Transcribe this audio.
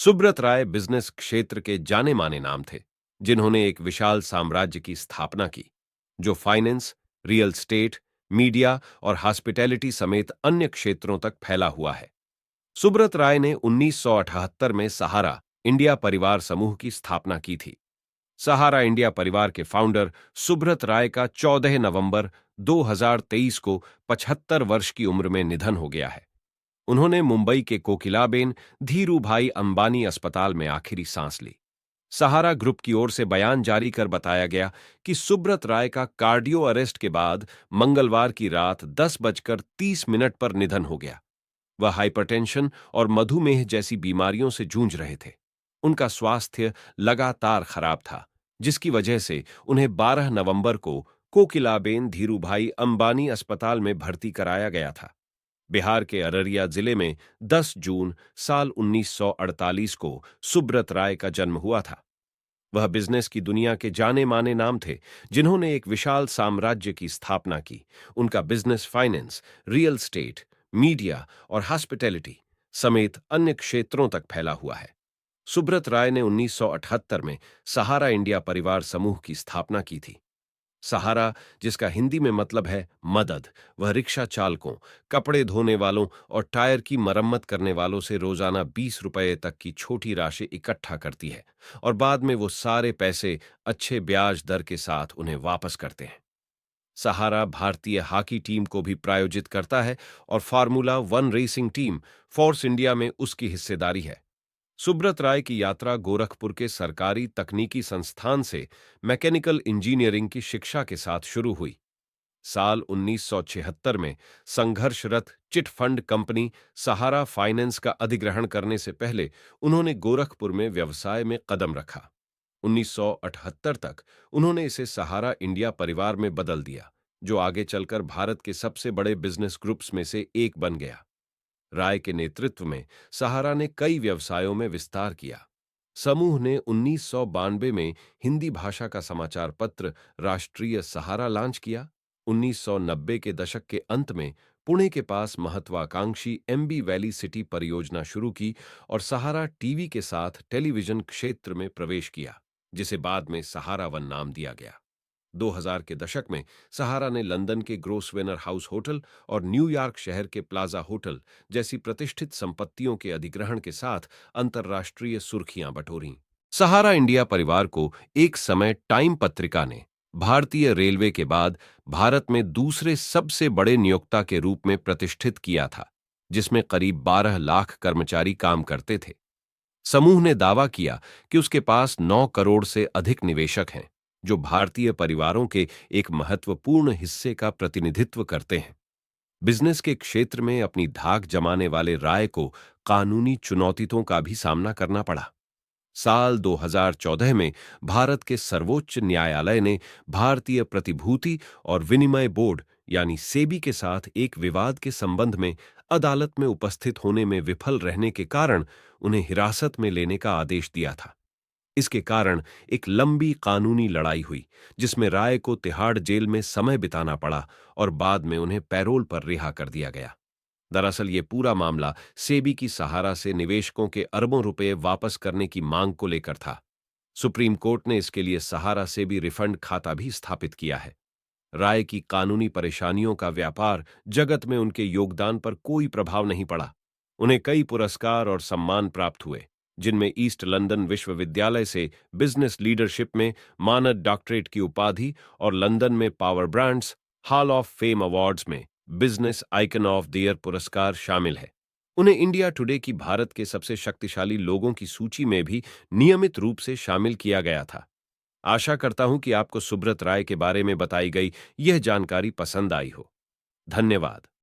सुब्रत राय business क्षेत्र के जाने माने नाम थे, जिन्होंने एक विशाल साम्राज्य की स्थापना की, जो फाइनेंस, रियल स्टेट, मीडिया और हॉस्पिटैलिटी समेत अन्य क्षेत्रों तक फैला हुआ है। सुब्रत राय ने 1978 में सहारा इंडिया परिवार समूह की स्थापना की थी। सहारा इंडिया परिवार के फाउंडर सुब्रत राय का 14 नवंबर 2023 को 75 वर्ष की उम्र में निधन हो गया है। उन्होंने मुंबई के कोकिलाबेन धीरूभाई अंबानी अस्पताल में आखिरी सांस ली। सहारा ग्रुप की ओर से बयान जारी कर बताया गया कि सुब्रत राय का कार्डियो अरेस्ट के बाद मंगलवार की रात 10:30 पर निधन हो गया। वह हाइपरटेंशन और मधुमेह जैसी बीमारियों से जूझ रहे थे। उनका स्वास्थ्य लगातार खराब था, जिसकी वजह से उन्हें 12 नवंबर को कोकिलाबेन धीरूभाई अंबानी अस्पताल में भर्ती कराया गया था। बिहार के अररिया जिले में 10 जून साल 1948 को सुब्रत राय का जन्म हुआ था। वह बिजनेस की दुनिया के जाने माने नाम थे, जिन्होंने एक विशाल साम्राज्य की स्थापना की। उनका business finance, real estate, media और हॉस्पिटैलिटी समेत अन्य क्षेत्रों तक फैला हुआ है। सुब्रत राय ने 1978 में सहारा इंडिया परिवार समूह की स्थापना की थी। सहारा, जिसका हिंदी में मतलब है मदद, वह रिक्शा चालकों, कपड़े धोने वालों और टायर की मरम्मत करने वालों से रोजाना 20 रुपए तक की छोटी राशि इकट्ठा करती है और बाद में वो सारे पैसे अच्छे ब्याज दर के साथ उन्हें वापस करते हैं। सहारा भारतीय हॉकी टीम को भी प्रायोजित करता है और formula one racing team force India में उसकी हिस्सेदारी है। सुब्रत राय की यात्रा गोरखपुर के सरकारी तकनीकी संस्थान से मैकेनिकल इंजीनियरिंग की शिक्षा के साथ शुरू हुई। साल 1976 में संघर्षरत चिट फंड कंपनी सहारा फाइनेंस का अधिग्रहण करने से पहले उन्होंने गोरखपुर में व्यवसाय में कदम रखा। 1978 तक उन्होंने इसे सहारा इंडिया परिवार में बदल दिया, जो आगे चलकर भारत के सबसे बड़े बिजनेस ग्रुप्स में से एक बन गया। राय के नेतृत्व में सहारा ने कई व्यवसायों में विस्तार किया। समूह ने 1992 में हिंदी भाषा का समाचार पत्र राष्ट्रीय सहारा लॉन्च किया। 1990 के दशक के अंत में पुणे के पास महत्वाकांक्षी एमबी वैली सिटी परियोजना शुरू की और सहारा टीवी के साथ टेलीविजन क्षेत्र में प्रवेश किया, जिसे बाद में सहारा वन नाम दिया गया। 2000 के दशक में सहारा ने लंदन के ग्रोसवेनर हाउस होटल और न्यूयॉर्क शहर के प्लाजा होटल जैसी प्रतिष्ठित संपत्तियों के अधिग्रहण के साथ अंतर्राष्ट्रीय सुर्खियां बटोरीं। सहारा इंडिया परिवार को एक समय टाइम पत्रिका ने भारतीय रेलवे के बाद भारत में दूसरे सबसे बड़े नियोक्ता के रूप में प्रतिष्ठित किया था, जिसमें करीब 12 लाख कर्मचारी काम करते थे। समूह ने दावा किया कि उसके पास 9 करोड़ से अधिक निवेशक हैं, जो भारतीय परिवारों के एक महत्वपूर्ण हिस्से का प्रतिनिधित्व करते हैं। बिजनेस के क्षेत्र में अपनी धाक जमाने वाले राय को कानूनी चुनौतियों का भी सामना करना पड़ा। साल 2014 में भारत के सर्वोच्च न्यायालय ने भारतीय प्रतिभूति और विनिमय बोर्ड यानी सेबी के साथ एक विवाद के संबंध में अदालत में उपस्थित होने में विफल रहने के कारण उन्हें हिरासत में लेने का आदेश दिया था। इसके कारण एक लंबी कानूनी लड़ाई हुई, जिसमें राय को तिहाड़ जेल में समय बिताना पड़ा और बाद में उन्हें पैरोल पर रिहा कर दिया गया। दरअसल ये पूरा मामला सेबी की सहारा से निवेशकों के अरबों रुपए वापस करने की मांग को लेकर था। सुप्रीम कोर्ट ने इसके लिए सहारा सेबी रिफंड खाता भी स्थापित किया है। राय की कानूनी परेशानियों का व्यापार जगत में उनके योगदान पर कोई प्रभाव नहीं पड़ा। उन्हें कई पुरस्कार और सम्मान प्राप्त हुए, जिनमें ईस्ट लंदन विश्वविद्यालय से बिजनेस लीडरशिप में मानद डॉक्टरेट की उपाधि और लंदन में power brands hall of fame awards में business icon of the year पुरस्कार शामिल है। उन्हें इंडिया टुडे की भारत के सबसे शक्तिशाली लोगों की सूची में भी नियमित रूप से शामिल किया गया था। आशा करता हूं कि आपको सुब्रत राय के बारे में बताई गई यह जानकारी पसंद आई हो। धन्यवाद।